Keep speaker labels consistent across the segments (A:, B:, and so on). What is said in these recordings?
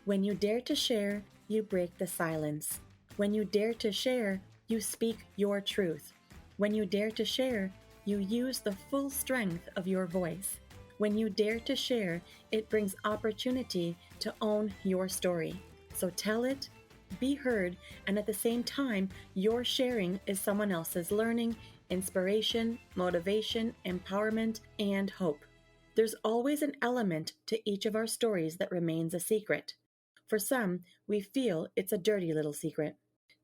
A: When you dare to share, you break the silence. When you dare to share, you speak your truth. When you dare to share, you use the full strength of your voice. When you dare to share, it brings opportunity to own your story. So tell it, be heard, and at the same time, your sharing is someone else's learning, inspiration, motivation, empowerment, and hope. There's always an element to each of our stories that remains a secret. For some, we feel it's a dirty little secret.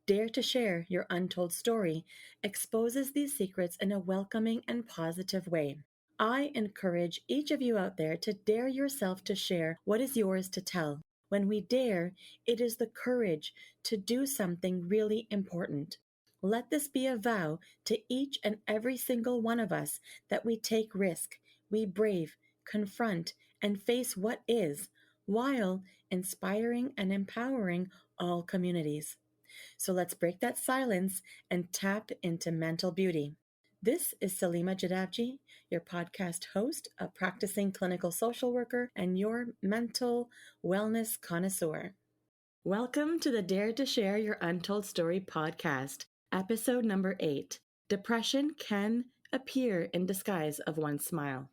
A: Dare to share your untold story exposes these secrets in a welcoming and positive way. I encourage each of you out there to dare yourself to share what is yours to tell. When we dare, it is the courage to do something really important. Let this be a vow to each and every single one of us that we take risk, we brave, confront, and face what is, while inspiring and empowering all communities. So let's break that silence and tap into mental beauty. This is Salima Jadavji, your podcast host, a practicing clinical social worker, and your mental wellness connoisseur. Welcome to the Dare to Share Your Untold Story podcast, episode number 8. Depression can appear in disguise of one smile.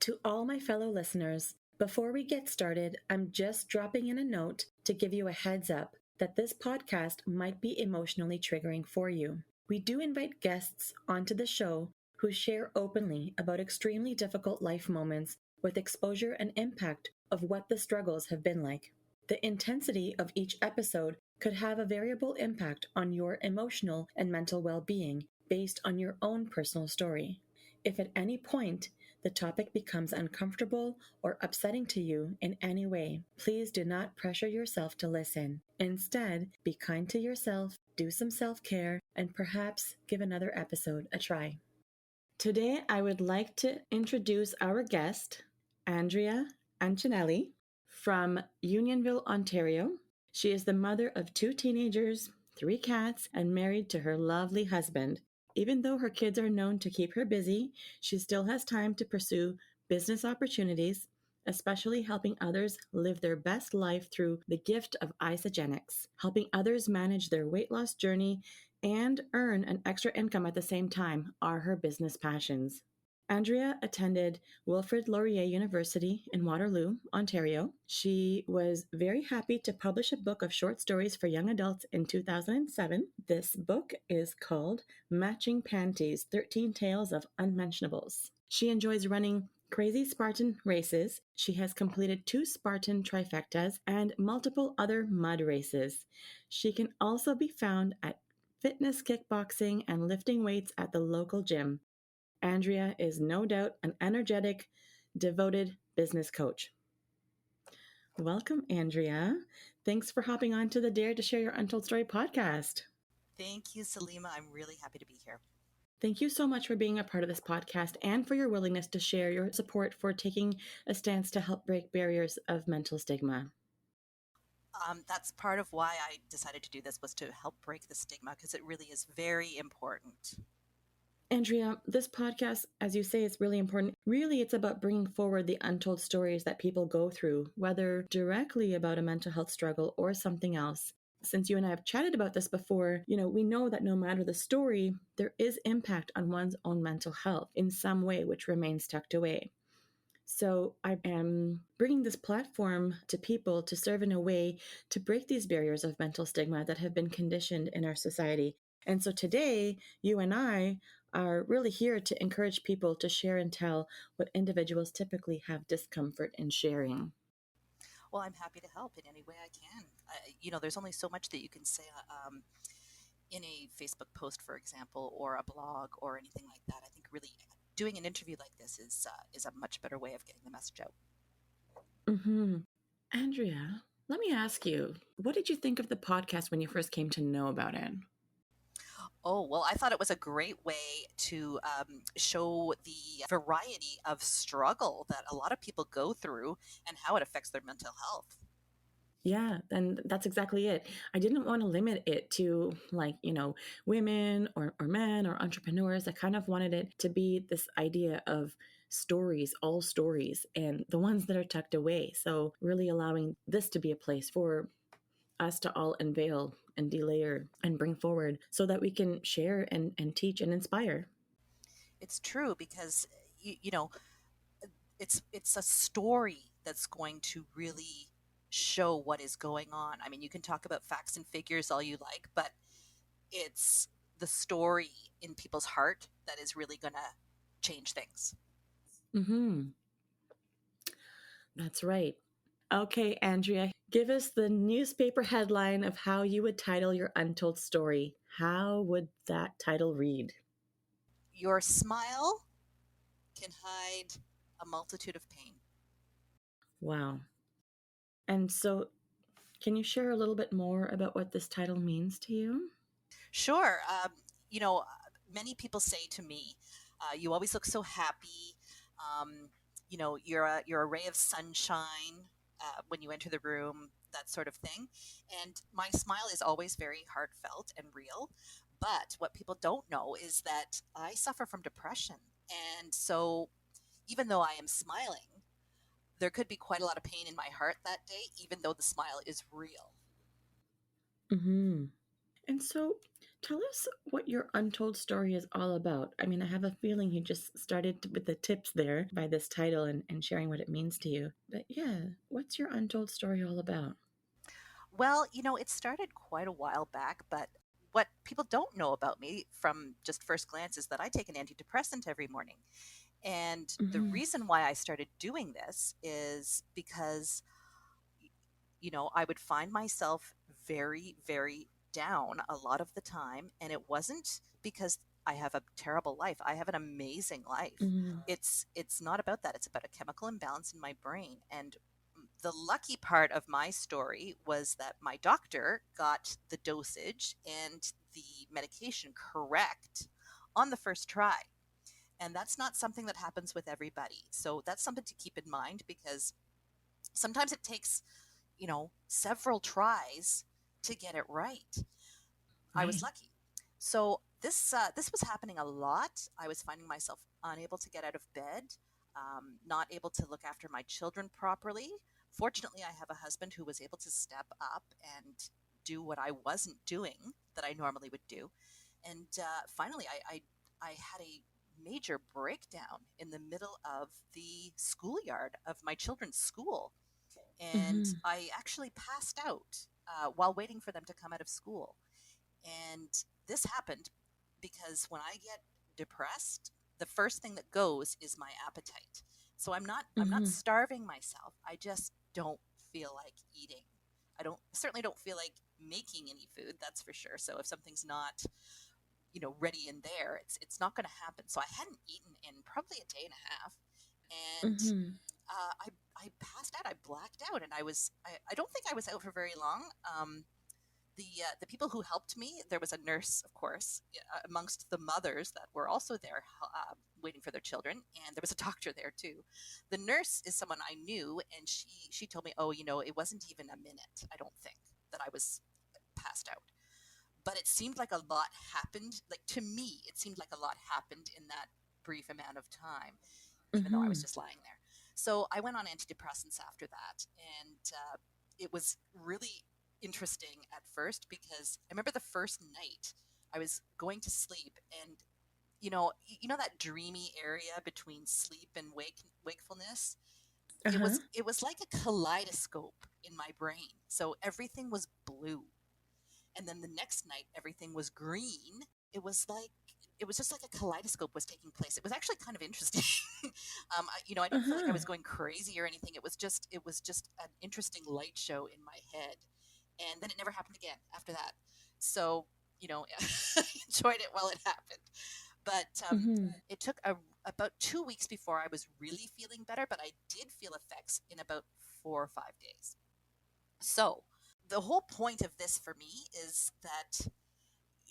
A: To all my fellow listeners, before we get started, I'm just dropping in a note to give you a heads up that this podcast might be emotionally triggering for you. We do invite guests onto the show who share openly about extremely difficult life moments with exposure and impact of what the struggles have been like. The intensity of each episode could have a variable impact on your emotional and mental well-being based on your own personal story. If at any point the topic becomes uncomfortable or upsetting to you in any way, please do not pressure yourself to listen. Instead, be kind to yourself, do some self-care, and perhaps give another episode a try. Today, I would like to introduce our guest, Andrea Accinelli from Unionville, Ontario. She is the mother of 2 teenagers, 3 cats, and married to her lovely husband. Even though her kids are known to keep her busy, she still has time to pursue business opportunities, especially helping others live their best life through the gift of isogenics, helping others manage their weight loss journey and earn an extra income at the same time are her business passions. Andrea attended Wilfrid Laurier University in Waterloo, Ontario. She was very happy to publish a book of short stories for young adults in 2007. This book is called Matching Panties, 13 Tales of Unmentionables. She enjoys running crazy Spartan races. She has completed 2 Spartan trifectas and multiple other mud races. She can also be found at fitness kickboxing and lifting weights at the local gym. Andrea is no doubt an energetic, devoted business coach. Welcome, Andrea. Thanks for hopping on to the Dare to Share Your Untold Story podcast.
B: Thank you, Salima. I'm really happy to be here.
A: Thank you so much for being a part of this podcast and for your willingness to share your support for taking a stance to help break barriers of mental stigma.
B: That's part of why I decided to do this, was to help break the stigma, because it really is very important.
A: Andrea, this podcast, as you say, is really important. Really, it's about bringing forward the untold stories that people go through, whether directly about a mental health struggle or something else. Since you and I have chatted about this before, we know that no matter the story, there is impact on one's own mental health in some way, which remains tucked away. So I am bringing this platform to people to serve in a way to break these barriers of mental stigma that have been conditioned in our society. And so today, you and I are really here to encourage people to share and tell what individuals typically have discomfort in sharing.
B: Well, I'm happy to help in any way I can. There's only so much that you can say in a Facebook post, for example, or a blog or anything like that. I think really doing an interview like this is a much better way of getting the message out.
A: Mm-hmm. Andrea, let me ask you, what did you think of the podcast when you first came to know about it?
B: Oh, well, I thought it was a great way to show the variety of struggle that a lot of people go through and how it affects their mental health.
A: Yeah, and that's exactly it. I didn't want to limit it to women or men or entrepreneurs. I kind of wanted it to be this idea of stories, all stories, and the ones that are tucked away. So, really allowing this to be a place for us to all unveil and delayer and bring forward so that we can share and teach and inspire.
B: It's true because you know it's a story that's going to really show what is going on. I mean, you can talk about facts and figures all you like, but it's the story in people's heart that is really going to change things.
A: Mm-hmm. That's right. Okay, Andrea, give us the newspaper headline of how you would title your untold story. How would that title read?
B: Your smile can hide a multitude of pain.
A: Wow. And so, can you share a little bit more about what this title means to you?
B: Sure. You know, many people say to me, "You always look so happy. Um, you're a ray of sunshine when you enter the room." That sort of thing. And my smile is always very heartfelt and real. But what people don't know is that I suffer from depression, and so even though I am smiling, there could be quite a lot of pain in my heart that day, even though the smile is real.
A: Mm-hmm. And so, tell us what your untold story is all about. I mean, I have a feeling you just started with the tips there by this title and sharing what it means to you. But yeah, what's your untold story all about?
B: Well, it started quite a while back, but what people don't know about me from just first glance is that I take an antidepressant every morning. And the
A: Mm-hmm.
B: reason why I started doing this is because, I would find myself very, very down a lot of the time. And it wasn't because I have a terrible life. I have an amazing life.
A: Mm-hmm.
B: It's not about that. It's about a chemical imbalance in my brain. And the lucky part of my story was that my doctor got the dosage and the medication correct on the first try. And that's not something that happens with everybody. So that's something to keep in mind because sometimes it takes, several tries to get it right. I was
A: Right.
B: lucky. So this was happening a lot. I was finding myself unable to get out of bed, not able to look after my children properly. Fortunately, I have a husband who was able to step up and do what I wasn't doing that I normally would do. And finally, I had a major breakdown in the middle of the schoolyard of my children's school, and
A: Mm-hmm.
B: I actually passed out while waiting for them to come out of school. And this happened because when I get depressed, the first thing that goes is my appetite. So I'm not
A: Mm-hmm.
B: starving myself. I just don't feel like eating. I certainly don't feel like making any food, that's for sure. So if something's not, ready in there, it's not going to happen. So I hadn't eaten in probably a day and a half, and
A: Mm-hmm.
B: I passed out. I blacked out, and I don't think I was out for very long. The people who helped me, there was a nurse, of course, amongst the mothers that were also there waiting for their children, and there was a doctor there too. The nurse is someone I knew, and she told me, oh, it wasn't even a minute. I don't think that I was passed out, but it seemed like a lot happened. Like to me, it seemed like a lot happened in that brief amount of time, even though I was
A: Mm-hmm.
B: just lying there. So I went on antidepressants after that, and it was really interesting at first because I remember the first night I was going to sleep, and you know that dreamy area between sleep and wakefulness. It
A: Uh-huh.
B: was it was like a kaleidoscope in my brain. So everything was blue, and then the next night everything was green. It was just like a kaleidoscope was taking place. It was actually kind of interesting. I didn't feel like I
A: Uh-huh.
B: was going crazy or anything. It was just an interesting light show in my head, and then it never happened again after that. So I enjoyed it while it happened, but
A: Mm-hmm.
B: it took about 2 weeks before I was really feeling better. But I did feel effects in about 4 or 5 days. So the whole point of this for me is that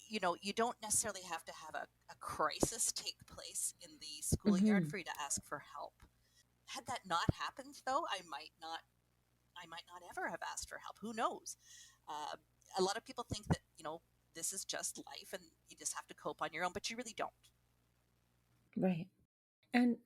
B: you don't necessarily have to have a crisis take place in the schoolyard
A: Mm-hmm.
B: for you to ask for help. Had that not happened, though, I might not ever have asked for help. Who knows? Uh, a lot of people think that this is just life and you just have to cope on your own, but you really don't.
A: Right. And,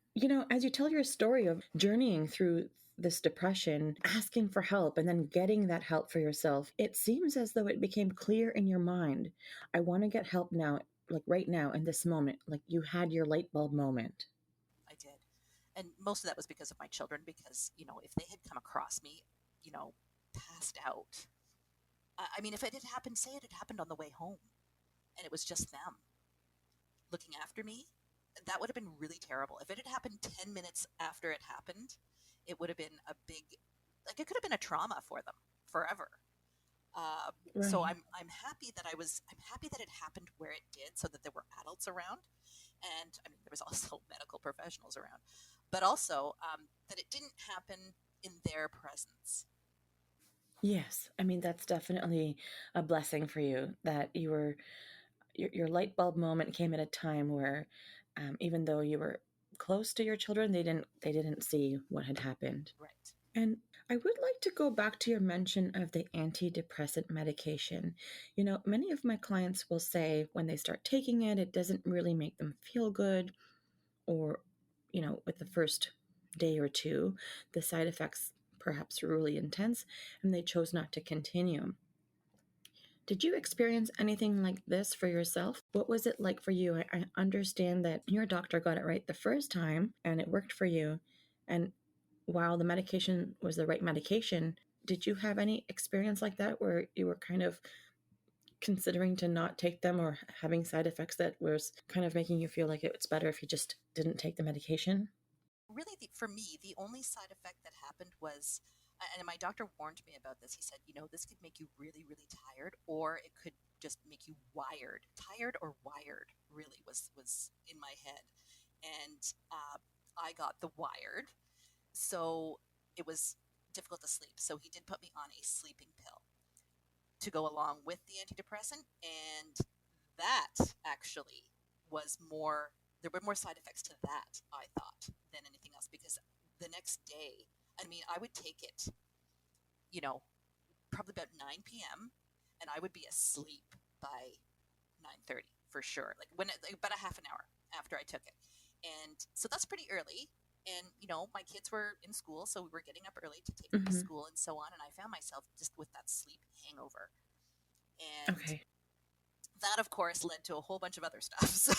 A: as you tell your story of journeying through this depression, asking for help, and then getting that help for yourself, it seems as though it became clear in your mind. I want to get help now, like right now in this moment. Like you had your light bulb moment.
B: I did. And most of that was because of my children, because, if they had come across me, you know, passed out, I mean, if it had happened, say it had happened on the way home and it was just them looking after me, that would have been really terrible. If it had happened 10 minutes after it happened, it would have been a big, like, it could have been a trauma for them forever. So
A: Right.
B: I'm happy that I'm happy that it happened where it did, so that there were adults around, and I mean there was also medical professionals around, but also that it didn't happen in their presence.
A: Yes. I mean, that's definitely a blessing for you that your light bulb moment came at a time where, even though you were close to your children, they didn't see what had happened.
B: Right.
A: And I would like to go back to your mention of the antidepressant medication. Many of my clients will say when they start taking it, it doesn't really make them feel good, or, with the first day or two, the side effects perhaps were really intense and they chose not to continue. Did you experience anything like this for yourself? What was it like for you? I understand that your doctor got it right the first time and it worked for you. And while the medication was the right medication, did you have any experience like that where you were kind of considering to not take them or having side effects that was kind of making you feel like it's better if you just didn't take the medication?
B: Really, for me, the only side effect that happened was, and my doctor warned me about this. He said, this could make you really, really tired, or it could just make you wired. Tired or wired, really, was in my head, and I got the wired, so it was difficult to sleep. So he did put me on a sleeping pill to go along with the antidepressant, and that actually was more. There were more side effects to that, I thought, than anything else, because the next day, I mean, I would take it, you know, probably about 9 p.m., and I would be asleep by 9:30 for sure. Like about a half an hour after I took it, and so that's pretty early. And my kids were in school, so we were getting up early to take them to
A: Mm-hmm.
B: school and so on. And I found myself just with that sleep hangover, and
A: Okay.
B: that of course led to a whole bunch of other stuff. So,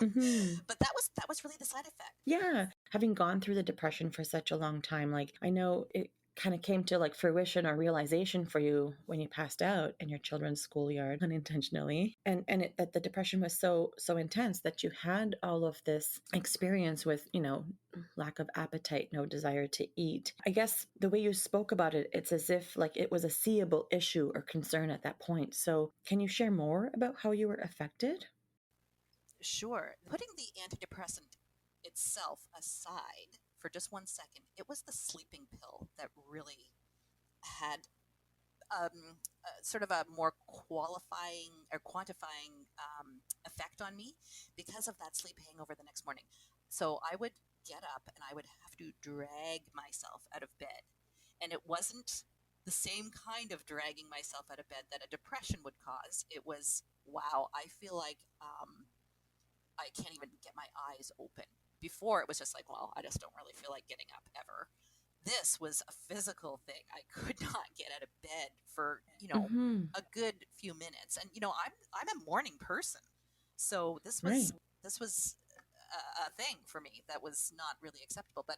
A: Mm-hmm.
B: but that was really the side effect.
A: Yeah, having gone through the depression for such a long time, like I know it kind of came to like fruition or realization for you when you passed out in your children's schoolyard unintentionally, and that the depression was so intense that you had all of this experience with lack of appetite, no desire to eat. I guess the way you spoke about it, it's as if like it was a seeable issue or concern at that point. So can you share more about how you were affected?
B: Sure, putting the antidepressant itself aside for just 1 second, it was the sleeping pill that really had sort of a more qualifying or quantifying effect on me because of that sleep hangover the next morning. So I would get up and I would have to drag myself out of bed. And it wasn't the same kind of dragging myself out of bed that a depression would cause. It was, wow, I feel like I can't even get my eyes open. Before it was just like, well, I just don't really feel like getting up ever. This was a physical thing. I could not get out of bed for,
A: Mm-hmm.
B: a good few minutes. And I'm a morning person. So
A: Right.
B: this was a thing for me that was not really acceptable. But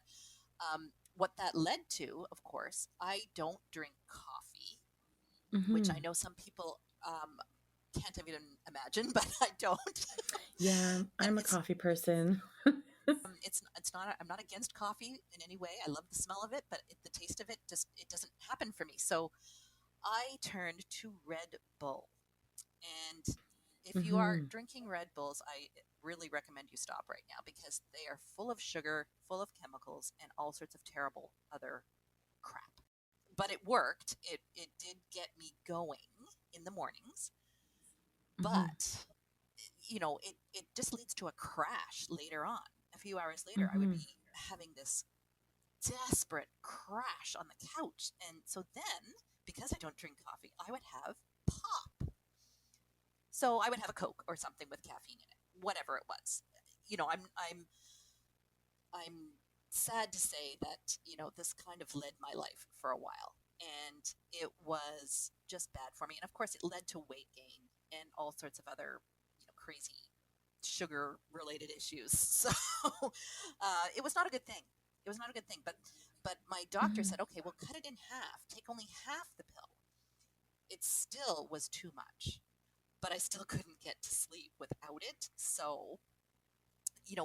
B: what that led to, of course, I don't drink coffee, which I
A: Mm-hmm.
B: know some people can't even imagine, but I don't.
A: Yeah,
B: And
A: I'm a coffee person.
B: it's not. I'm not against coffee in any way. I love the smell of it, but the taste of it just it doesn't happen for me. So I turned to Red Bull, and if you are
A: Mm-hmm.
B: drinking Red Bulls, I really recommend you stop right now because they are full of sugar, full of chemicals, and all sorts of terrible other crap. But it worked. It did get me going in the mornings,
A: Mm-hmm.
B: but it just leads to a crash later on. A few hours later, I would
A: Mm-hmm.
B: be having this desperate crash on the couch. And so then, because I don't drink coffee, I would have pop. So I would have a Coke or something with caffeine in it, whatever it was. I'm I'm sad to say that, this kind of led my life for a while. And it was just bad for me. And of course, it led to weight gain and all sorts of other, crazy sugar related issues. So it was not a good thing. It was not a good thing. But my doctor
A: Mhm.
B: said, okay, we'll cut it in half. Take only half the pill. It still was too much, but I still couldn't get to sleep without it. So,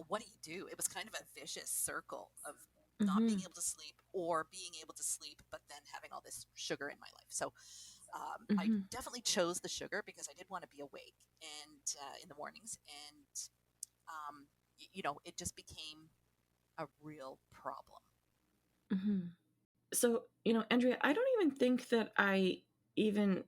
B: what do? It was kind of a vicious circle of not being
A: Mhm.
B: able to sleep or being able to sleep, but then having all this sugar in my life. So I
A: Mhm.
B: definitely chose the sugar because I did want to be awake and in the mornings, and it just became a real problem.
A: Mhm. So, Andrea, I don't even think that I even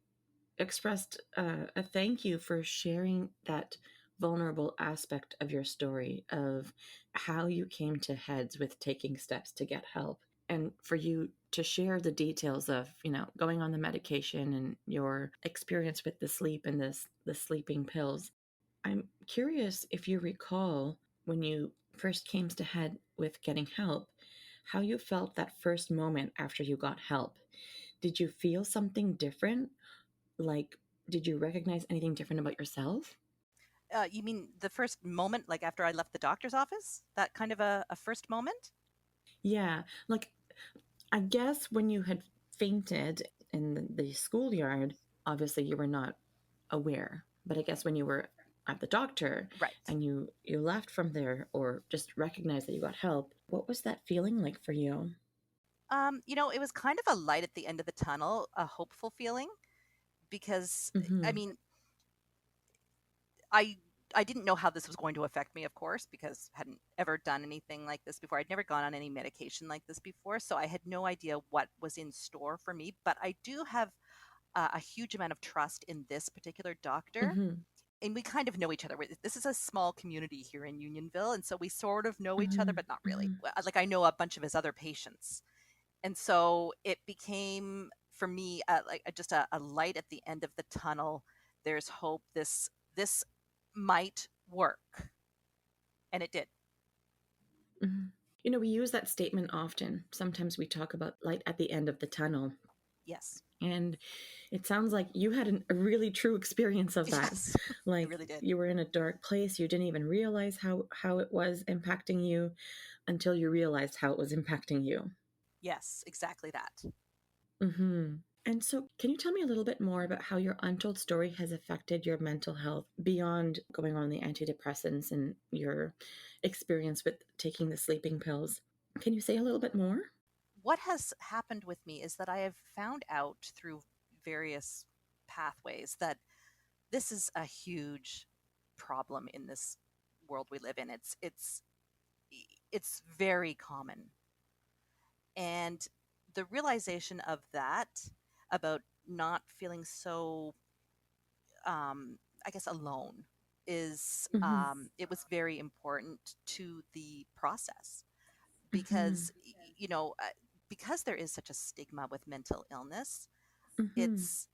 A: expressed a thank you for sharing that vulnerable aspect of your story of how you came to heads with taking steps to get help, and for you to share the details of going on the medication and your experience with the sleep and the sleeping pills. I'm curious if you recall when you first came to head with getting help, how you felt that first moment after you got help. Did you feel something different? Like, did you recognize anything different about yourself?
B: You mean the first moment, like after I left the doctor's office? That kind of a first moment?
A: Yeah, like, I guess when you had fainted in the schoolyard, obviously you were not aware. But I guess when you were at the doctor
B: Right.
A: and you left from there or just recognized that you got help, what was that feeling like for you?
B: It was kind of a light at the end of the tunnel, a hopeful feeling, because I
A: Mm-hmm.
B: mean, I I didn't know how this was going to affect me, of course, because I hadn't ever done anything like this before. I'd never gone on any medication like this before, so I had no idea what was in store for me. But I do have a huge amount of trust in this particular doctor,
A: Mm-hmm.
B: and we kind of know each other. This is a small community here in Unionville, and so we sort of know each other,
A: Mm-hmm.
B: but not really.
A: Mm-hmm.
B: Like I know a bunch of his other patients, and so it became for me just a light at the end of the tunnel. There's hope. This might work, and it did.
A: Mm-hmm. We use that statement often. Sometimes we talk about light at the end of the tunnel.
B: Yes.
A: And it sounds like you had a really true experience of that.
B: Yes. I
A: Like
B: really did.
A: you were in a dark place. You didn't even realize how it was impacting you until you realized how it was impacting you.
B: Yes, exactly that.
A: Hmm. And so, can you tell me a little bit more about how your untold story has affected your mental health beyond going on the antidepressants and your experience with taking the sleeping pills? Can you say a little bit more?
B: What has happened with me is that I have found out through various pathways that this is a huge problem in this world we live in. It's very common, and the realization of that, about not feeling so I guess alone, is
A: Hmm.
B: it was very important to the process,
A: Hmm.
B: because because there is such a stigma with mental illness.
A: Hmm.
B: It's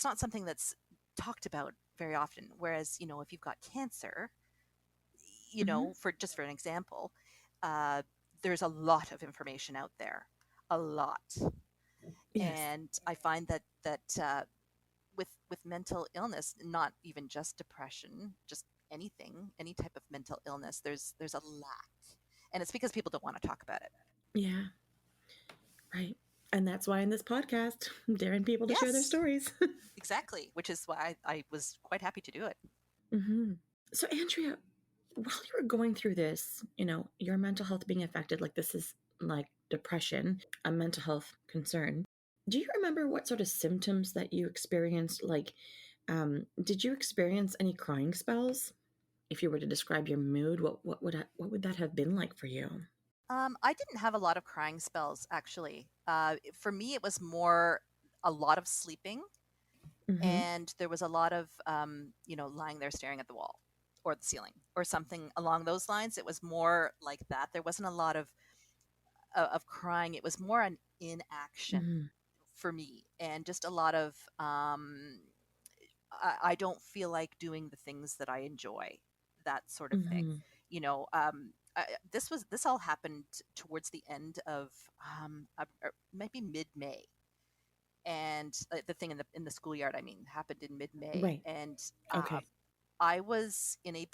B: not something that's talked about very often, whereas if you've got cancer,
A: Hmm.
B: for an example, uh, there's a lot of information out there, a lot.
A: Yes.
B: And I find that with mental illness, not even just depression, just anything, any type of mental illness, there's a lack, and it's because people don't want to talk about it.
A: Yeah. Right. And that's why in this podcast, I'm daring people to share their
B: Yes,
A: stories.
B: exactly, which is why I was quite happy to do it.
A: Hmm. So, Andrea, while you were going through this, your mental health being affected, like this is like depression, a mental health concern. Do you remember what sort of symptoms that you experienced? Like, did you experience any crying spells? If you were to describe your mood, what would that have been like for you?
B: I didn't have a lot of crying spells, actually. For me, it was more a lot of sleeping,
A: Mm-hmm.
B: and there was a lot of lying there staring at the wall or the ceiling or something along those lines. It was more like that. There wasn't a lot of crying. It was more an inaction
A: Mm-hmm.
B: for me, and just a lot of I don't feel like doing the things that I enjoy, that sort of thing.
A: Mm-hmm.
B: You know, um, this all happened towards the end of maybe mid-May, and the thing in the schoolyard, I mean, happened in mid-May,
A: Right.
B: and
A: Okay.
B: I was in a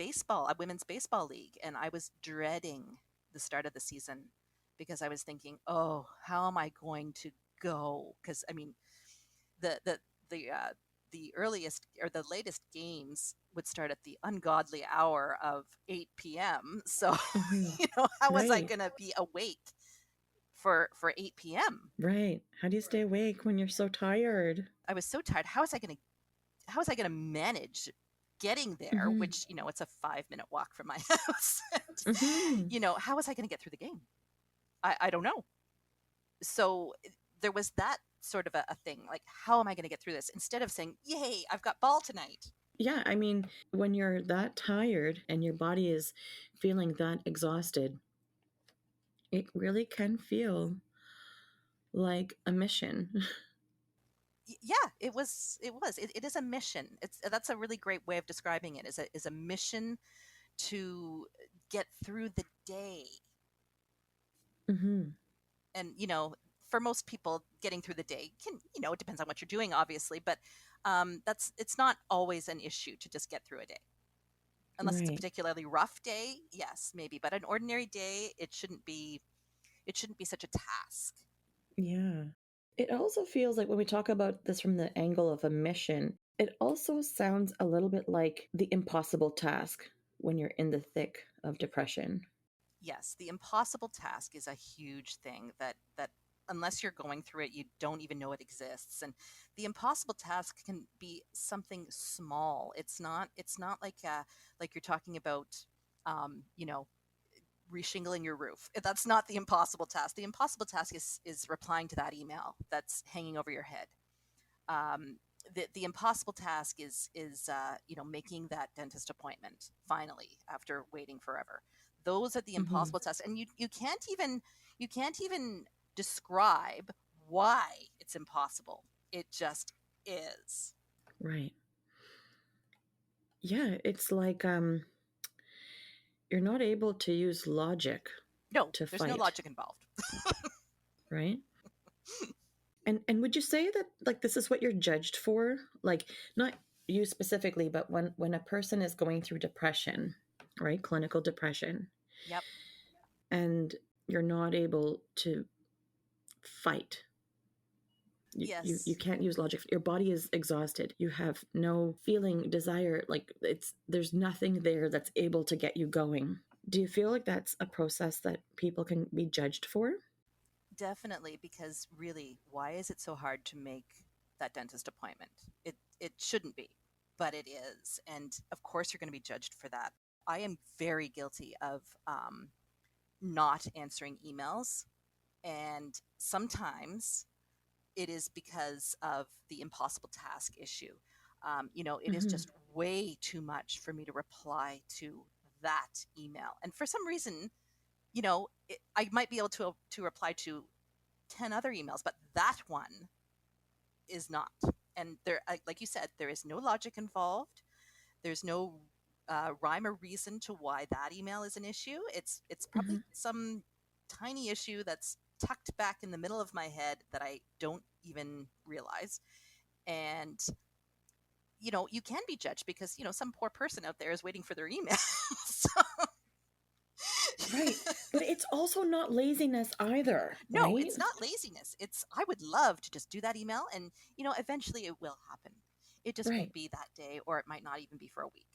B: women's baseball league, and I was dreading the start of the season because I was thinking, oh, how am I going to go? Because I mean, the the the uh, the earliest or the latest games would start at the ungodly hour of 8 p.m. So,
A: Hmm.
B: how was I
A: Right.
B: going to be awake for 8 p.m.?
A: Right. How do you stay awake when you're so tired?
B: I was so tired. How was I going to manage getting there?
A: Hmm.
B: Which it's a 5-minute walk from my house. And,
A: Hmm.
B: how was I going to get through the game? I don't know. So there was that sort of a thing. Like, how am I going to get through this? Instead of saying, "Yay, I've got ball tonight."
A: Yeah, I mean, when you're that tired and your body is feeling that exhausted, it really can feel like a mission.
B: Yeah, it is a mission. That's a really great way of describing it. Is a mission to get through the day.
A: Hmm.
B: And for most people, getting through the day can, it depends on what you're doing, obviously, but it's not always an issue to just get through a day, unless it's a
A: Right.
B: particularly rough day. Yes, maybe, but an ordinary day, it shouldn't be such a task.
A: Yeah. It also feels like when we talk about this from the angle of a mission, it also sounds a little bit like the impossible task when you're in the thick of depression.
B: Yes, the impossible task is a huge thing that unless you're going through it, you don't even know it exists. And the impossible task can be something small. It's not like you're talking about um, you know, reshingling your roof. That's not the impossible task. The impossible task is replying to that email that's hanging over your head. Um, the impossible task is making that dentist appointment finally after waiting forever. Those are the
A: Hmm.
B: impossible tasks, and you can't even describe why it's impossible. It just is.
A: Right. Yeah, it's like you're not able to use logic
B: No,
A: to
B: there's no
A: fight,
B: logic involved.
A: right? And would you say that like this is what you're judged for? Like not you specifically, but when a person is going through depression, right? Clinical depression,
B: Yep.
A: and you're not able to fight. You
B: Yes.
A: can't use logic. Your body is exhausted. You have no feeling, desire. Like there's nothing there that's able to get you going. Do you feel like that's a process that people can be judged for?
B: Definitely, because really, why is it so hard to make that dentist appointment? It shouldn't be, but it is, and of course you're going to be judged for that. I am very guilty of not answering emails, and sometimes it is because of the impossible task issue. It is
A: Hmm.
B: just way too much for me to reply to that email, and for some reason, I might be able to reply to 10 other emails, but that one is not. And like you said, there is no logic involved. There's no rhyme or reason to why that email is an issue. It's
A: Hmm.
B: probably some tiny issue that's tucked back in the middle of my head that I don't even realize. And you can be judged because some poor person out there is waiting for their email. So,
A: Right. But it's also not laziness either,
B: no,
A: right?
B: it's not laziness. I would love to just do that email and, eventually it will happen. It just
A: Right.
B: won't be that day, or it might not even be for a week.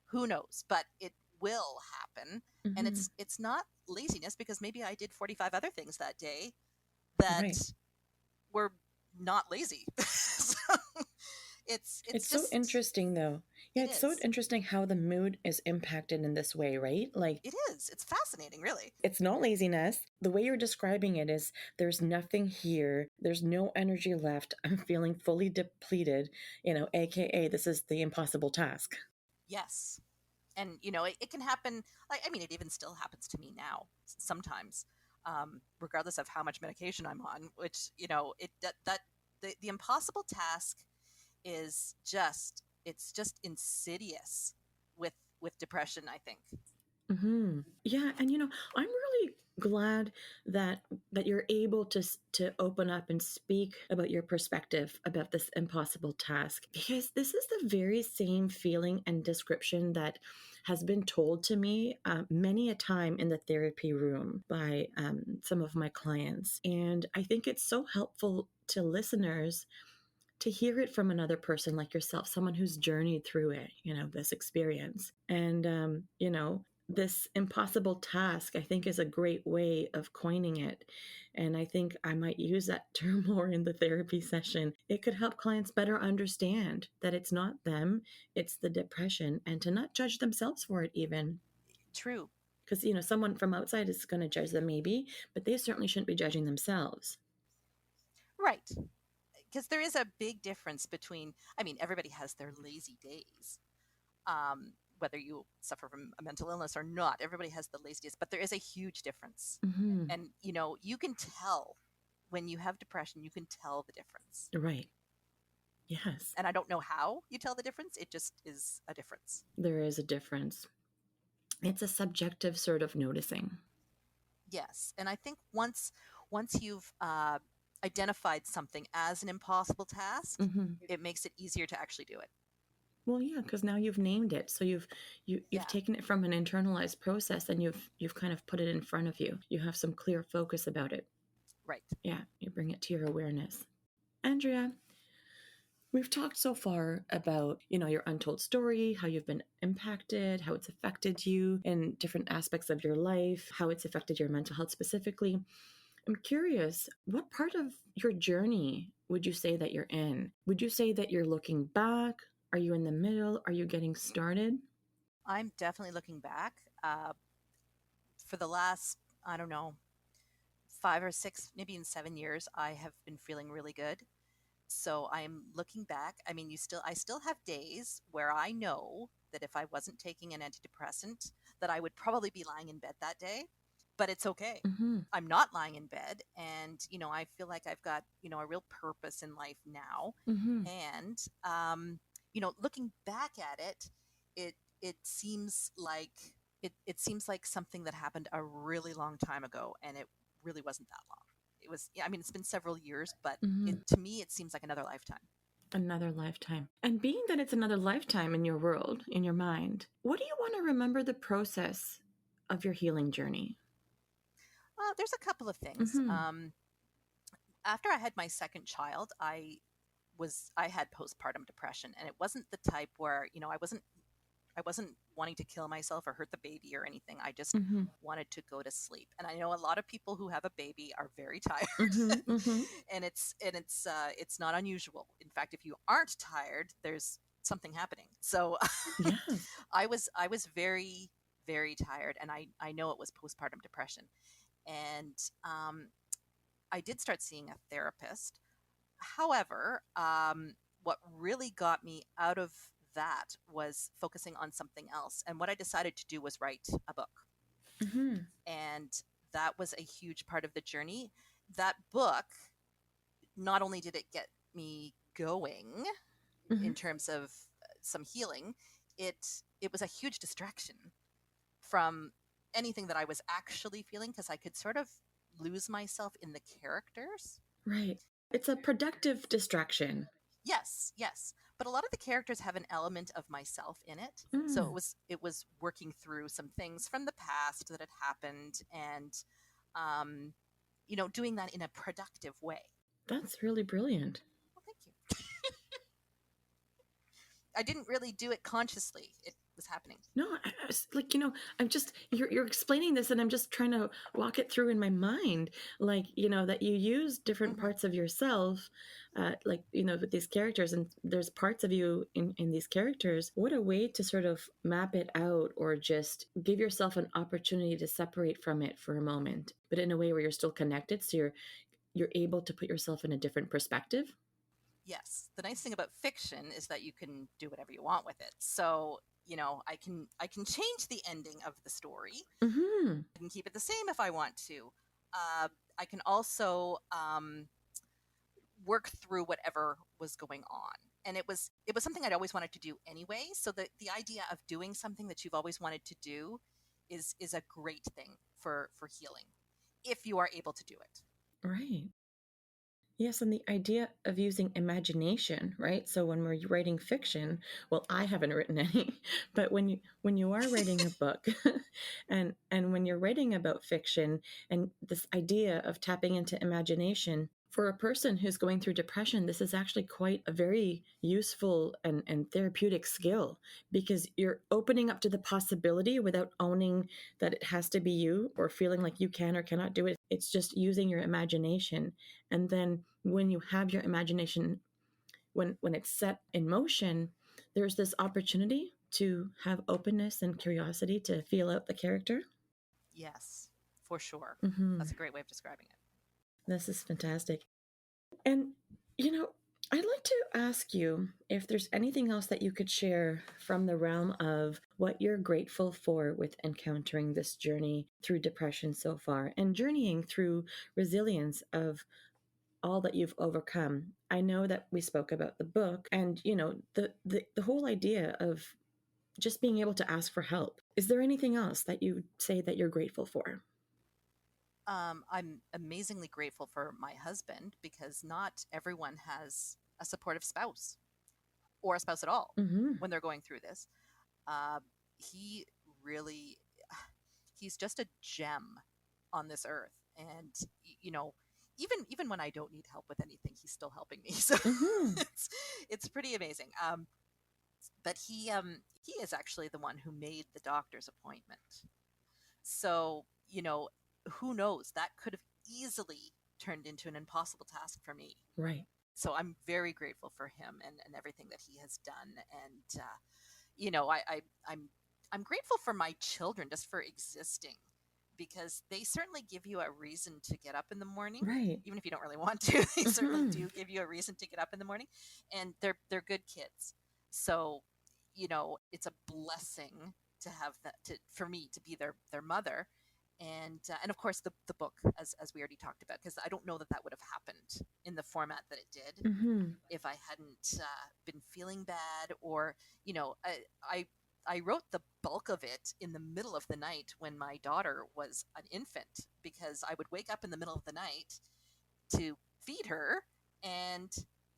B: Who knows? But it will happen. And
A: Hmm.
B: it's not laziness because maybe I did 45 other things that day that
A: Right.
B: were not lazy. So it's
A: It's so
B: just
A: interesting though. Yeah,
B: it
A: it's so
B: is.
A: interesting how the mood is impacted in this way, right? Like
B: It is. It's fascinating, really.
A: it's not laziness. The way you're describing it is there's nothing here. There's no energy left. I'm feeling fully depleted, AKA this is the impossible task.
B: Yes. And it can happen. Like, I mean, it even still happens to me now sometimes, regardless of how much medication I'm on. Which it that the impossible task is just it's just insidious with depression, I think.
A: Mm-hmm. Yeah, and I'm really glad that you're able to open up and speak about your perspective about this impossible task, because this is the very same feeling and description that has been told to me many a time in the therapy room by some of my clients, and I think it's so helpful to listeners to hear it from another person like yourself, someone who's journeyed through it, this experience. And, this impossible task, I think, is a great way of coining it. And I think I might use that term more in the therapy session. It could help clients better understand that it's not them, it's the depression, and to not judge themselves for it, even.
B: True.
A: Because, someone from outside is going to judge them, maybe, but they certainly shouldn't be judging themselves.
B: Right. Because there is a big difference between, I mean, everybody has their lazy days. Whether you suffer from a mental illness or not, everybody has the lazy days, but there is a huge difference.
A: Mm-hmm.
B: And, you can tell when you have depression, you can tell the difference.
A: Right. Yes.
B: And I don't know how you tell the difference. It just is a difference.
A: There is a difference. It's a subjective sort of noticing.
B: Yes. And I think once you've identified something as an impossible task,
A: Mm-hmm.
B: it makes it easier to actually do it.
A: Well, yeah, because now you've named it, so you've
B: Yeah.
A: taken it from an internalized process, and you've kind of put it in front of you. You have some clear focus about it.
B: Right.
A: Yeah, you bring it to your awareness. Andrea, we've talked so far about, your untold story, how you've been impacted, how it's affected you in different aspects of your life, how it's affected your mental health specifically. I'm curious, what part of your journey would you say that you're in? Would you say that you're looking back? Are you in the middle? Are you getting started?
B: I'm definitely looking back. For the last, I don't know, 5 or 6, maybe in 7 years, I have been feeling really good. So I'm looking back. I mean, I still have days where I know that if I wasn't taking an antidepressant, that I would probably be lying in bed that day, but it's okay.
A: Mm-hmm.
B: I'm not lying in bed. And, I feel like I've got, a real purpose in life now.
A: Mm-hmm.
B: And, looking back at it, it seems like, it seems like something that happened a really long time ago, and it really wasn't that long. It was, yeah, I mean, it's been several years, but
A: Mm-hmm.
B: to me, it seems like another lifetime.
A: Another lifetime. And being that it's another lifetime in your world, in your mind, what do you want to remember the process of your healing journey?
B: There's a couple of things.
A: Mm-hmm.
B: After I had my second child, I had postpartum depression, and it wasn't the type where, I wasn't wanting to kill myself or hurt the baby or anything. I just
A: Mm-hmm.
B: wanted to go to sleep. And I know a lot of people who have a baby are very tired,
A: Mm-hmm. Mm-hmm.
B: and it's not unusual. In fact, if you aren't tired, there's something happening. So
A: Yes.
B: I was very, very tired, and I know it was postpartum depression. And I did start seeing a therapist. However, what really got me out of that was focusing on something else. And what I decided to do was write a book.
A: Mm-hmm.
B: And that was a huge part of the journey. That book, not only did it get me going
A: Mm-hmm.
B: in terms of some healing, it was a huge distraction from anything that I was actually feeling, because I could sort of lose myself in the characters.
A: Right. It's a productive distraction.
B: Yes, yes. But a lot of the characters have an element of myself in it. So
A: Mm.
B: it was working through some things from the past that had happened, and um, doing that in a productive way.
A: That's really brilliant.
B: Well, thank you. I didn't really do it consciously. It was happening.
A: No, like, I'm just, you're explaining this, and I'm just trying to walk it through in my mind, like, that you use different
B: Hmm.
A: parts of yourself, like, with these characters, and there's parts of you in these characters. What a way to sort of map it out, or just give yourself an opportunity to separate from it for a moment, but in a way where you're still connected, so you're able to put yourself in a different perspective.
B: Yes. The nice thing about fiction is that you can do whatever you want with it. So, I can change the ending of the story.
A: Mm-hmm.
B: I can keep it the same if I want to. I can also work through whatever was going on. And it was something I'd always wanted to do anyway. So the idea of doing something that you've always wanted to do is a great thing for healing if you are able to do it.
A: Right. Yes, and the idea of using imagination, right? So when we're writing fiction, well, I haven't written any, but when you are writing a book, and when you're writing about fiction and this idea of tapping into imagination, for a person who's going through depression, this is actually quite a very useful and therapeutic skill, because you're opening up to the possibility without owning that it has to be you or feeling like you can or cannot do it. It's just using your imagination. And then when you have your imagination, when it's set in motion, there's this opportunity to have openness and curiosity to feel out the character.
B: Yes, for sure.
A: Mm-hmm.
B: That's a great way of describing it.
A: This is fantastic. And, I'd like to ask you if there's anything else that you could share from the realm of what you're grateful for with encountering this journey through depression so far and journeying through resilience of all that you've overcome. I know that we spoke about the book and, the whole idea of just being able to ask for help. Is there anything else that you say that you're grateful for?
B: I'm amazingly grateful for my husband because not everyone has a supportive spouse or a spouse at all
A: Mm-hmm.
B: when they're going through this. Uh, he really, he's just a gem on this earth, and even when I don't need help with anything, he's still helping me. So
A: Mm-hmm.
B: it's it's pretty amazing. But he is actually the one who made the doctor's appointment. So, who knows? That could have easily turned into an impossible task for me.
A: Right.
B: So I'm very grateful for him and everything that he has done. And, I'm grateful for my children just for existing because they certainly give you a reason to get up in the morning.
A: Right.
B: Even if you don't really want to, they certainly
A: Mm-hmm.
B: do give you a reason to get up in the morning, and they're good kids. So, it's a blessing to have that for me to be their mother, and of course the book as we already talked about, because I don't know that that would have happened in the format that it did
A: Mm-hmm.
B: if I hadn't been feeling bad, or I I wrote the bulk of it in the middle of the night when my daughter was an infant, because I would wake up in the middle of the night to feed her, and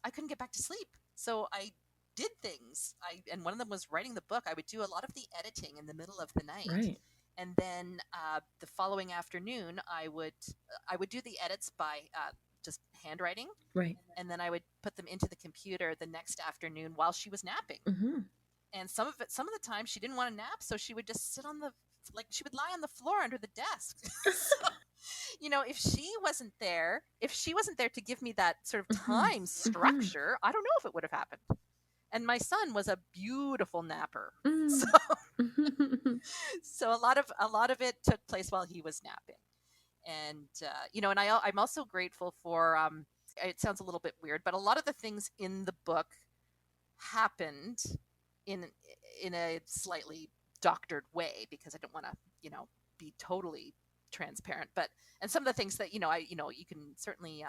B: I couldn't get back to sleep. So I did things. And one of them was writing the book. I would do a lot of the editing in the middle of the night,
A: Right.
B: and then the following afternoon I would do the edits by just handwriting,
A: Right.
B: and then I would put them into the computer the next afternoon while she was napping.
A: Mm-hmm.
B: And some of the time she didn't want to nap, so she would just sit on she would lie on the floor under the desk. So, if she wasn't there to give me that sort of
A: Mm-hmm.
B: time
A: Mm-hmm.
B: structure, I don't know if it would have happened. And my son was a beautiful napper. So,
A: Mm-hmm.
B: so a lot of it took place while he was napping. And and I'm also grateful for it sounds a little bit weird, but a lot of the things in the book happened in in a slightly doctored way, because I don't want to be totally transparent. But and some of the things that you can certainly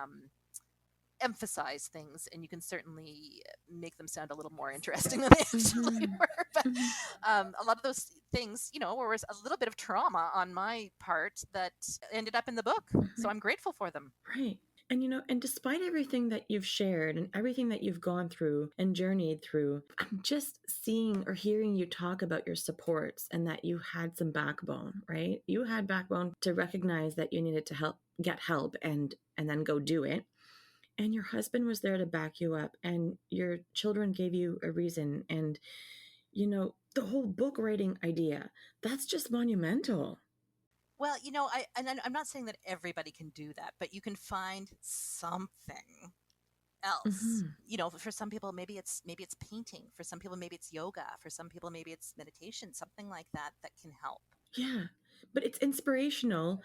B: emphasize things, and you can certainly make them sound a little more interesting than they actually
A: Mm-hmm.
B: were. But
A: Mm-hmm.
B: a lot of those things, was a little bit of trauma on my part that ended up in the book. So I'm grateful for them.
A: Right. And and despite everything that you've shared and everything that you've gone through and journeyed through, I'm just seeing or hearing you talk about your supports and that you had some backbone, right? You had backbone to recognize that you needed to get help and then go do it. And your husband was there to back you up, and your children gave you a reason. And the whole book writing idea, that's just monumental.
B: Well, I'm not saying that everybody can do that, but you can find something else.
A: Hmm.
B: For some people, maybe it's painting. For some people, maybe it's yoga. For some people, maybe it's meditation. Something like that can help.
A: Yeah, but it's inspirational.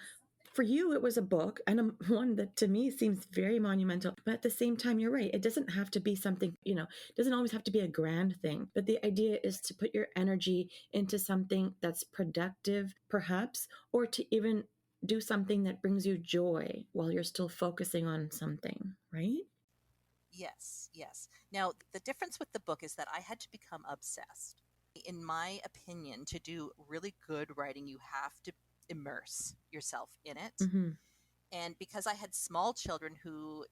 A: For you, it was a book, and one that to me seems very monumental. But at the same time, you're right. It doesn't have to be something, it doesn't always have to be a grand thing. But the idea is to put your energy into something that's productive, perhaps, or to even do something that brings you joy while you're still focusing on something, right?
B: Yes, yes. Now, the difference with the book is that I had to become obsessed. In my opinion, to do really good writing, you have to immerse yourself in it.
A: Mm-hmm.
B: And because I had small children who,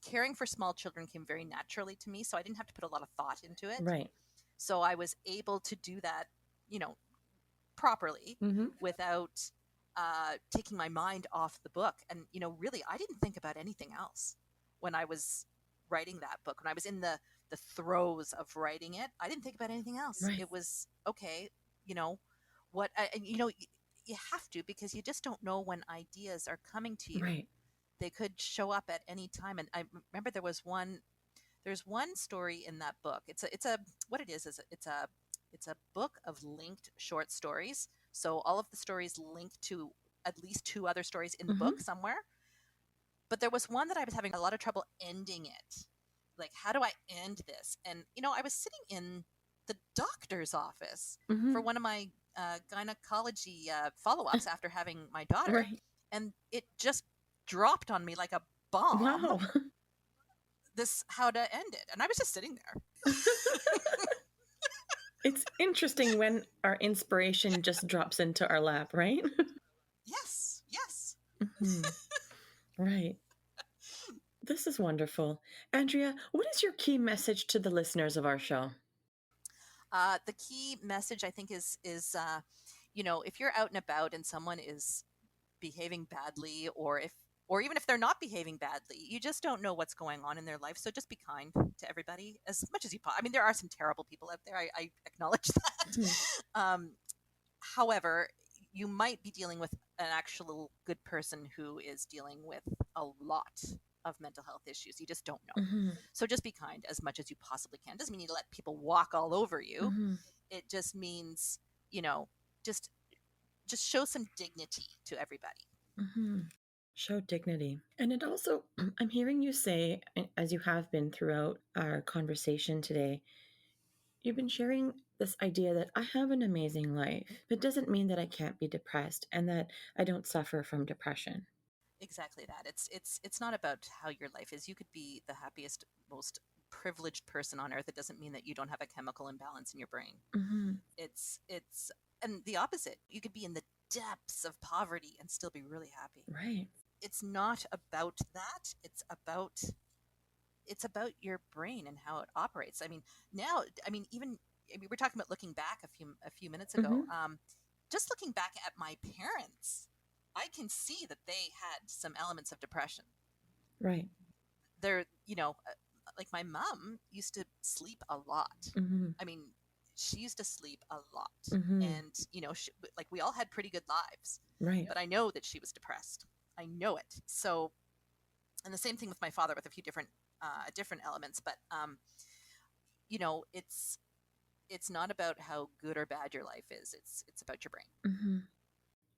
B: caring for small children came very naturally to me, so I didn't have to put a lot of thought into it.
A: Right.
B: So I was able to do that, properly
A: Mm-hmm.
B: without taking my mind off the book. And, really, I didn't think about anything else when I was writing that book. When I was in the throes of writing it, I didn't think about anything else.
A: Right.
B: It was okay, what, and, you have to, because you just don't know when ideas are coming to you.
A: Right.
B: They could show up at any time. And I remember there's one story in that book. It's a what it is it's a book of linked short stories. So all of the stories link to at least two other stories in the
A: Mm-hmm.
B: book somewhere. But there was one that I was having a lot of trouble ending it. Like, how do I end this? And I was sitting in the doctor's office
A: Mm-hmm.
B: for one of my gynecology follow-ups after having my daughter,
A: Right.
B: and it just dropped on me like a bomb.
A: Wow.
B: This how to end it, and I was just sitting there.
A: It's interesting when our inspiration just drops into our lap, right?
B: Yes.
A: Mm-hmm. Right. This is wonderful. Andrea, what is your key message to the listeners of our show?
B: The key message, I think, is if you're out and about and someone is behaving badly, or even if they're not behaving badly, you just don't know what's going on in their life. So just be kind to everybody as much as you possibly. I mean, there are some terrible people out there. I acknowledge that.
A: Mm-hmm.
B: However, you might be dealing with an actual good person who is dealing with a lot of mental health issues. You just don't know.
A: Mm-hmm.
B: So just be kind as much as you possibly can. Doesn't mean you let people walk all over you.
A: Mm-hmm.
B: It just means, just show some dignity to everybody.
A: Mm-hmm. Show dignity. And it also, I'm hearing you say, as you have been throughout our conversation today, you've been sharing this idea that I have an amazing life. It doesn't mean that I can't be depressed and that I don't suffer from depression.
B: Exactly that. It's not about how your life is. You could be the happiest, most privileged person on earth. It doesn't mean that you don't have a chemical imbalance in your brain.
A: Mm-hmm.
B: It's and the opposite. You could be in the depths of poverty and still be really happy.
A: Right.
B: It's not about that. It's about your brain and how it operates. I mean, now, even we were talking about looking back a few minutes ago.
A: Mm-hmm.
B: Just looking back at my parents, I can see that they had some elements of depression.
A: Right.
B: They're, like my mom used to sleep a lot.
A: Mm-hmm.
B: I mean, she used to sleep a lot.
A: Mm-hmm.
B: And, like we all had pretty good lives.
A: Right.
B: But I know that she was depressed. I know it. So, and the same thing with my father with a few different elements. But, it's not about how good or bad your life is. It's about your brain.
A: Mm-hmm.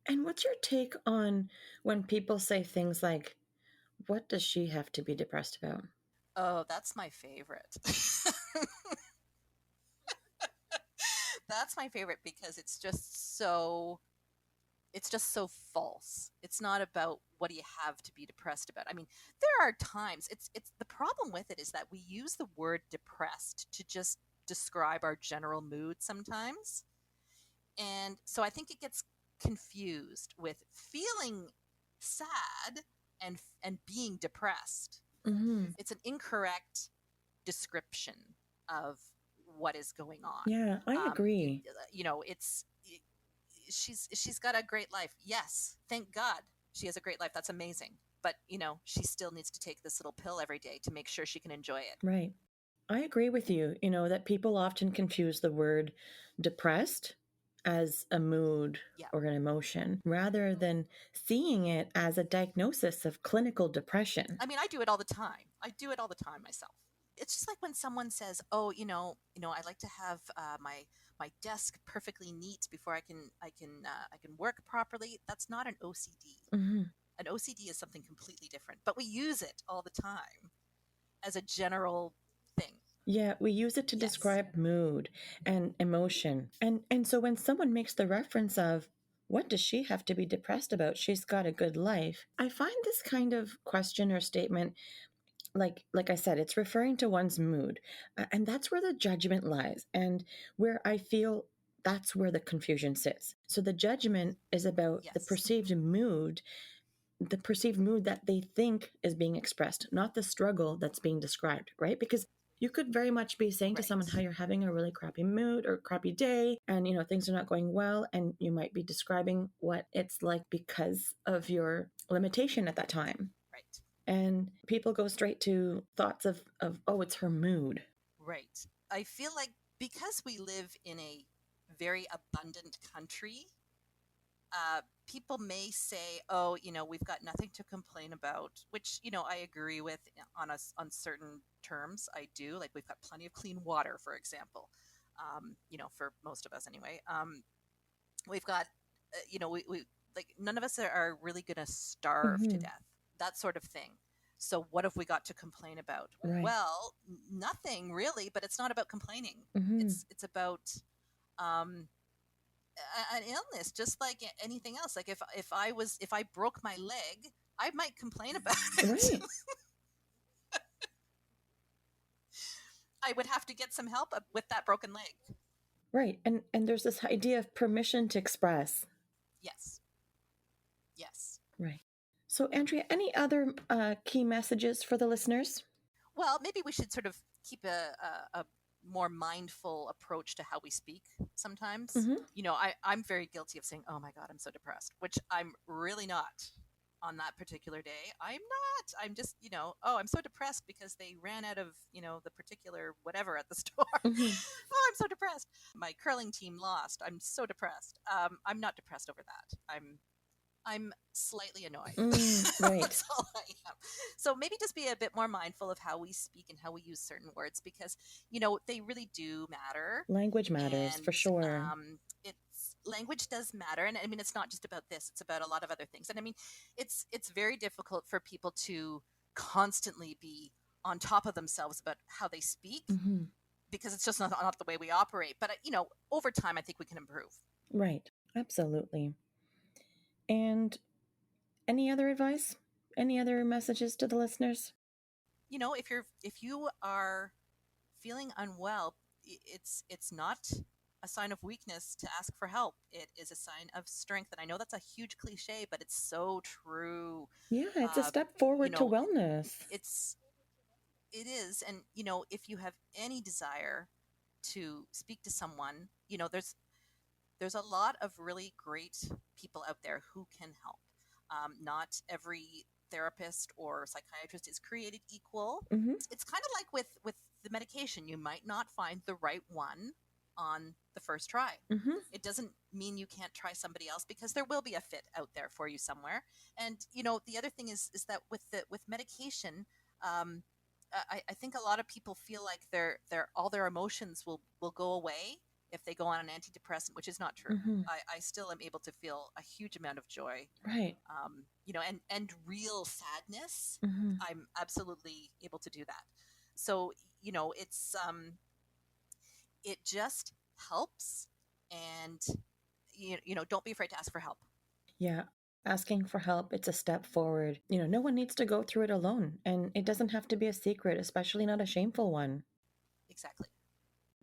A: And what's your take on when people say things like, what does she have to be depressed about?
B: Oh, that's my favorite. That's my favorite because it's just so false. It's not about what do you have to be depressed about. I mean, there are times it's the problem with it is that we use the word depressed to just describe our general mood sometimes. And so I think it gets confused with feeling sad and being depressed.
A: Mm-hmm.
B: It's an incorrect description of what is going on.
A: Yeah, I agree.
B: She's got a great life. Yes, thank God she has a great life. That's amazing. But, she still needs to take this little pill every day to make sure she can enjoy it.
A: Right. I agree with you, that people often confuse the word depressed as a mood or an emotion rather than seeing it as a diagnosis of clinical depression.
B: I mean, I do it all the time. I do it all the time myself. It's just like when someone says, "Oh, I like to have my desk perfectly neat before I can work properly." That's not an OCD.
A: Mm-hmm.
B: An OCD is something completely different, but we use it all the time as a general thing.
A: Yeah, we use it to describe mood and emotion. And so when someone makes the reference of, what does she have to be depressed about? She's got a good life. I find this kind of question or statement like I said, it's referring to one's mood. And that's where the judgment lies, and where I feel that's where the confusion sits. So the judgment is about
B: Yes.
A: the perceived mood that they think is being expressed, not the struggle that's being described, right? Because you could very much be saying to someone
B: Right.
A: how you're having a really crappy mood or crappy day, and things are not going well, and you might be describing what it's like because of your limitation at that time.
B: Right.
A: And people go straight to thoughts of oh, it's her mood.
B: Right. I feel like because we live in a very abundant country, people may say, "Oh, we've got nothing to complain about," which I agree with on certain terms. I do. Like we've got plenty of clean water, for example. For most of us anyway. We've got, we like none of us are really going to starve to
A: Mm-hmm.
B: death. That sort of thing. So what have we got to complain about?
A: Right.
B: Well, nothing really. But it's not about complaining.
A: Mm-hmm.
B: It's about um, an illness, just like anything else. Like if I broke my leg, I might complain about it.
A: Right.
B: I would have to get some help with that broken leg.
A: Right. And there's this idea of permission to express.
B: Yes. Yes.
A: Right. So, Andrea, any other key messages for the listeners?
B: Well, maybe we should sort of keep a more mindful approach to how we speak sometimes.
A: Mm-hmm.
B: I'm very guilty of saying, "Oh my God, I'm so depressed," which I'm really not on that particular day. I'm not. I'm just, "Oh, I'm so depressed because they ran out of, the particular whatever at the store."
A: Mm-hmm.
B: "Oh, I'm so depressed. My curling team lost. I'm so depressed." I'm not depressed over that. I'm slightly annoyed.
A: Right.
B: That's all I am. So maybe just be a bit more mindful of how we speak and how we use certain words because, they really do matter.
A: Language matters
B: And
A: for sure.
B: it's language does matter. And I mean, it's not just about this, it's about a lot of other things. And I mean, it's very difficult for people to constantly be on top of themselves about how they speak
A: Mm-hmm.
B: because it's just not the way we operate. But, over time, I think we can improve.
A: Right. Absolutely. And any other advice? Any other messages to the listeners?
B: If you are feeling unwell, it's not a sign of weakness to ask for help. It is a sign of strength. And I know that's a huge cliche, but it's so true.
A: Yeah, it's a
B: Uh,
A: step
B: you
A: forward to
B: know,
A: wellness.
B: it is. And, if you have any desire to speak to someone, there's a lot of really great people out there who can help. Not every therapist or psychiatrist is created equal.
A: Mm-hmm.
B: It's kind of like with the medication. You might not find the right one on the first try.
A: Mm-hmm.
B: It doesn't mean you can't try somebody else because there will be a fit out there for you somewhere. And the other thing is that with medication, um, I think a lot of people feel like their all their emotions will go away if they go on an antidepressant, which is not true.
A: Mm-hmm.
B: I still am able to feel a huge amount of joy,
A: Right.
B: and real sadness.
A: Mm-hmm.
B: I'm absolutely able to do that. So, it's it just helps, and don't be afraid to ask for help.
A: Yeah. Asking for help, it's a step forward. No one needs to go through it alone, and it doesn't have to be a secret, especially not a shameful one.
B: Exactly.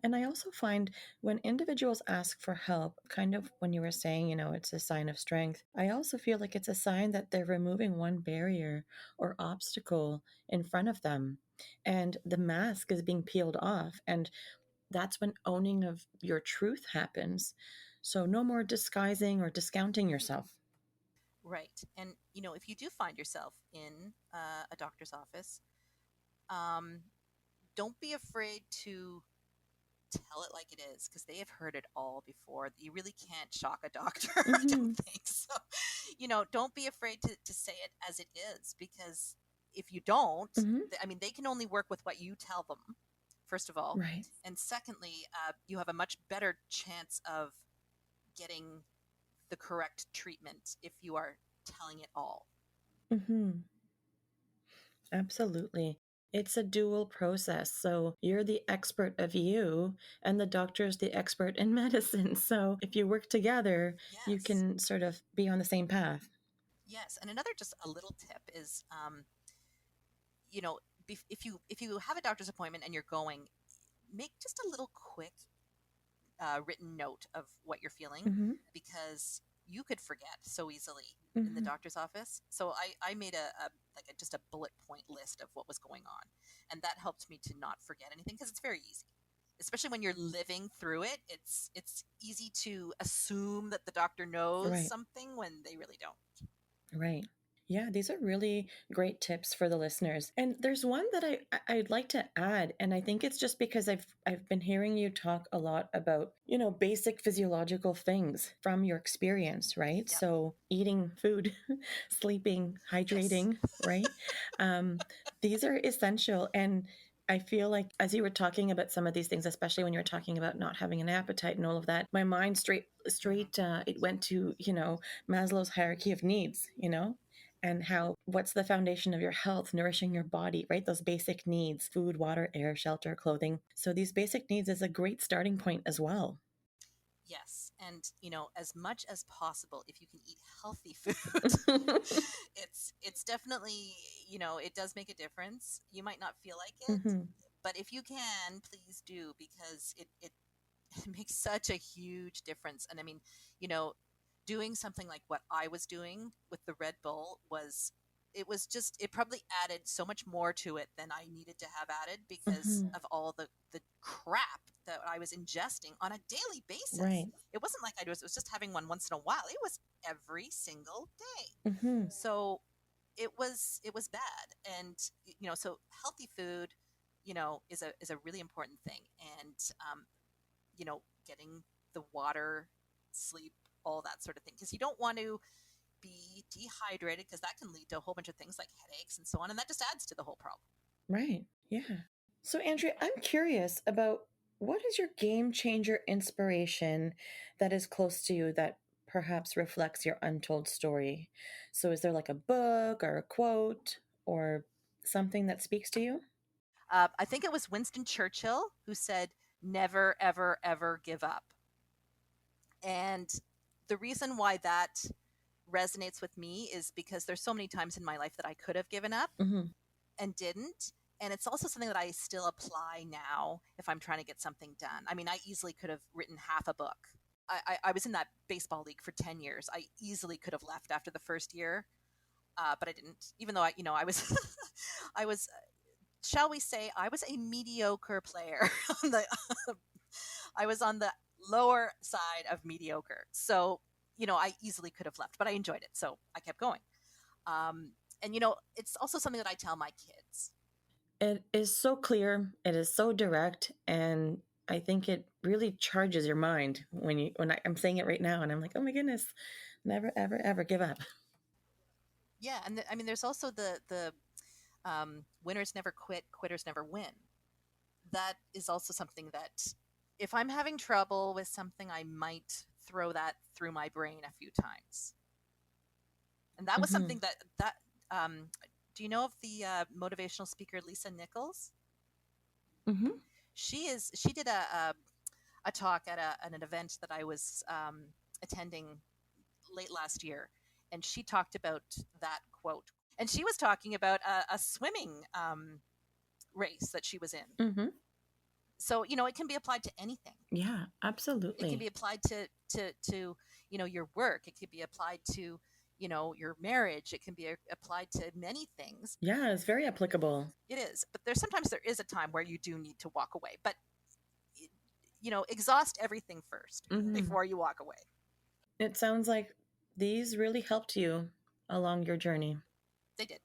A: And I also find when individuals ask for help, kind of when you were saying, it's a sign of strength, I also feel like it's a sign that they're removing one barrier or obstacle in front of them. And the mask is being peeled off. And that's when owning of your truth happens. So no more disguising or discounting yourself.
B: Right. And if you do find yourself in a doctor's office, um, don't be afraid to tell it like it is because they have heard it all before. You really can't shock a doctor. I
A: Mm-hmm.
B: don't think so. Don't be afraid to say it as it is because if you don't,
A: Mm-hmm.
B: I mean, they can only work with what you tell them, first of all.
A: Right.
B: And secondly, you have a much better chance of getting the correct treatment if you are telling it all.
A: Mm-hmm. Absolutely. It's a dual process. So you're the expert of you, and the doctor's the expert in medicine. So if you work together, you
B: Yes.
A: can sort of be on the same path.
B: Yes. And another just a little tip is, you know, if you have a doctor's appointment and you're going, make just a little quick written note of what you're feeling,
A: Mm-hmm.
B: because you could forget so easily in the
A: Mm-hmm.
B: doctor's office. So I made just a bullet point list of what was going on, and that helped me to not forget anything, because it's very easy, especially when you're living through it. It's easy to assume that the doctor knows
A: Right.
B: something when they really don't.
A: Right. Yeah, these are really great tips for the listeners. And there's one that I'd like to add, and I think it's just because I've been hearing you talk a lot about, basic physiological things from your experience, right?
B: Yep.
A: So eating food, sleeping,
B: Yes.
A: hydrating, right? Um, these are essential. And I feel like as you were talking about some of these things, especially when you're talking about not having an appetite and all of that, my mind straight it went to, Maslow's hierarchy of needs, and how what's the foundation of your health, nourishing your body, right? Those basic needs: food, water, air, shelter, clothing. So these basic needs is a great starting point as well.
B: Yes, and as much as possible, if you can eat healthy food, it's definitely, it does make a difference. You might not feel like it,
A: Hmm.
B: but if you can, please do, because it it makes such a huge difference. And I mean, you know, doing something like what I was doing with the Red Bull it probably added so much more to it than I needed to have added, because
A: Hmm.
B: of all the crap that I was ingesting on a daily basis.
A: Right.
B: It wasn't like was just having one once in a while. It was every single day.
A: Hmm.
B: So it was bad. And so healthy food, is a really important thing. And getting the water, sleep, all that sort of thing, because you don't want to be dehydrated, because that can lead to a whole bunch of things like headaches and so on, and that just adds to the whole problem.
A: Right. Yeah. So, Andrea, I'm curious about what is your game changer inspiration that is close to you that perhaps reflects your untold story? So, is there like a book or a quote or something that speaks to you?
B: I think it was Winston Churchill who said, "Never, ever, ever give up." And the reason why that resonates with me is because there's so many times in my life that I could have given up
A: Hmm.
B: and didn't. And it's also something that I still apply now if I'm trying to get something done. I mean, I easily could have written half a book. I was in that baseball league for 10 years. I easily could have left after the first year, but I didn't. Even though I was, I was, shall we say, I was a mediocre player. on the, I was on the lower side of mediocre. So, I easily could have left, but I enjoyed it. So I kept going. Um, and, it's also something that I tell my kids.
A: It is so clear, it is so direct, and I think it really charges your mind I'm saying it right now, and I'm like, oh my goodness, never, ever, ever give up.
B: Yeah. And I mean, there's also the winners never quit, quitters never win. That is also something that if I'm having trouble with something, I might throw that through my brain a few times. And that was
A: Hmm.
B: something that do you know of the motivational speaker Lisa Nichols?
A: Hmm.
B: She did a talk at an event that I was attending late last year, and she talked about that quote. And she was talking about a swimming race that she was in.
A: Hmm.
B: So it can be applied to anything.
A: Yeah,
B: It can be
A: absolutely.
B: applied to your work. It can be applied to your marriage. It can be applied to many things.
A: Yeah, it's very applicable.
B: It is, but there is a time where you do need to walk away. But exhaust everything first
A: Hmm.
B: before you walk away.
A: It sounds like these really helped you along your journey.
B: They did.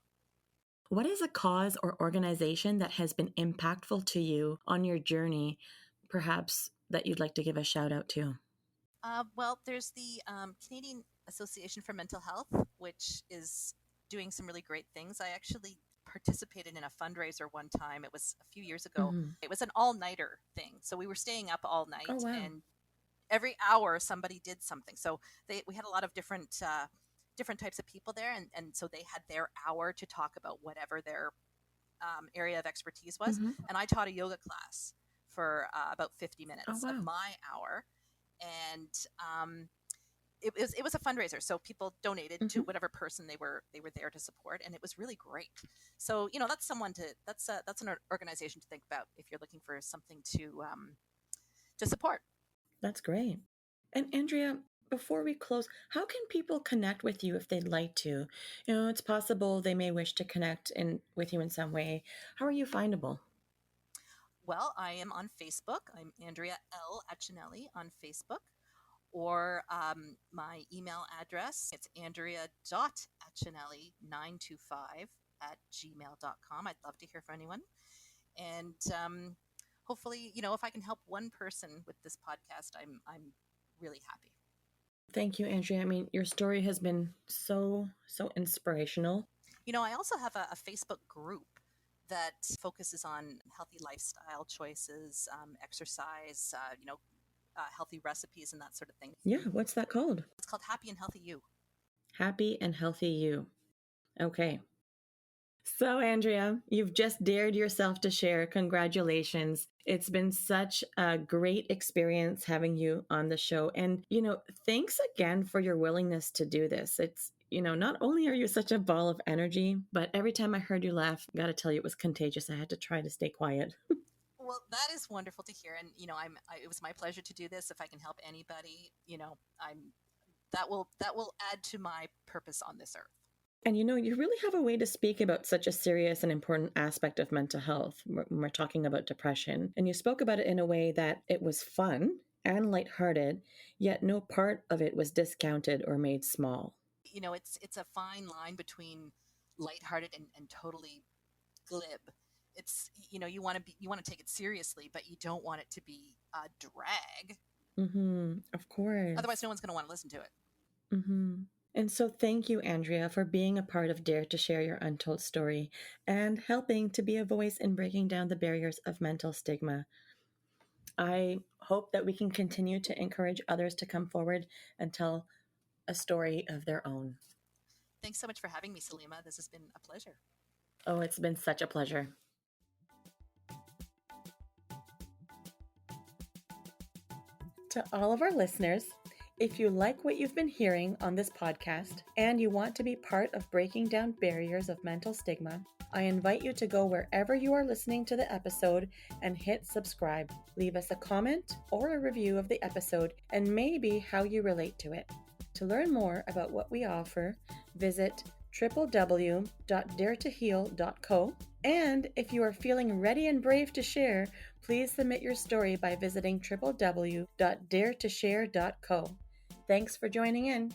A: What is a cause or organization that has been impactful to you on your journey, perhaps that you'd like to give a shout out to?
B: Well, there's the Canadian Association for Mental Health, which is doing some really great things. I actually participated in a fundraiser one time. It was a few years ago.
A: Hmm.
B: It was an all-nighter thing. So we were staying up all
A: Oh,
B: night,
A: wow.
B: and every hour somebody did something. So we had a lot of different types of people there, and so they had their hour to talk about whatever their area of expertise was.
A: Hmm.
B: And I taught a yoga class for about 50
A: Oh,
B: minutes of
A: wow.
B: my hour. And it was a fundraiser, so people donated to whatever person they were there to support, and it was really great. So that's that's an organization to think about if you're looking for something to support.
A: That's great. And Andrea, before we close, how can people connect with you if they'd like to? It's possible they may wish to connect with you in some way. How are you findable?
B: Well, I am on Facebook. I'm Andrea L. Accinelli on Facebook. Or my email address, it's andrea.accinelli925@gmail.com. I'd love to hear from anyone. And hopefully, if I can help one person with this podcast, I'm really happy.
A: Thank you, Andrea. I mean, your story has been so inspirational.
B: I also have a Facebook group that focuses on healthy lifestyle choices, exercise, healthy recipes and that sort of thing.
A: Yeah, what's that called?
B: It's called Happy and Healthy You.
A: Happy and Healthy You. Okay. So, Andrea, you've just dared yourself to share. Congratulations. It's been such a great experience having you on the show. And, thanks again for your willingness to do this. It's, not only are you such a ball of energy, but every time I heard you laugh, got to tell you, it was contagious. I had to try to stay quiet.
B: Well, that is wonderful to hear. And, it was my pleasure to do this. If I can help anybody, that will add to my purpose on this earth.
A: And you really have a way to speak about such a serious and important aspect of mental health when we're talking about depression. And you spoke about it in a way that it was fun and lighthearted, yet no part of it was discounted or made small.
B: It's a fine line between lighthearted and totally glib. It's you want to take it seriously, but you don't want it to be a drag.
A: Of course.
B: Otherwise, no one's going to want to listen to it.
A: And so thank you, Andrea, for being a part of Dare to Share Your Untold Story and helping to be a voice in breaking down the barriers of mental stigma. I hope that we can continue to encourage others to come forward and tell a story of their own.
B: Thanks so much for having me, Salima. This has been a pleasure.
A: Oh, it's been such a pleasure. To all of our listeners, if you like what you've been hearing on this podcast and you want to be part of breaking down barriers of mental stigma, I invite you to go wherever you are listening to the episode and hit subscribe. Leave us a comment or a review of the episode and maybe how you relate to it. To learn more about what we offer, visit www.daretoheal.co. And if you are feeling ready and brave to share, please submit your story by visiting www.daretoshare.co. Thanks for joining in.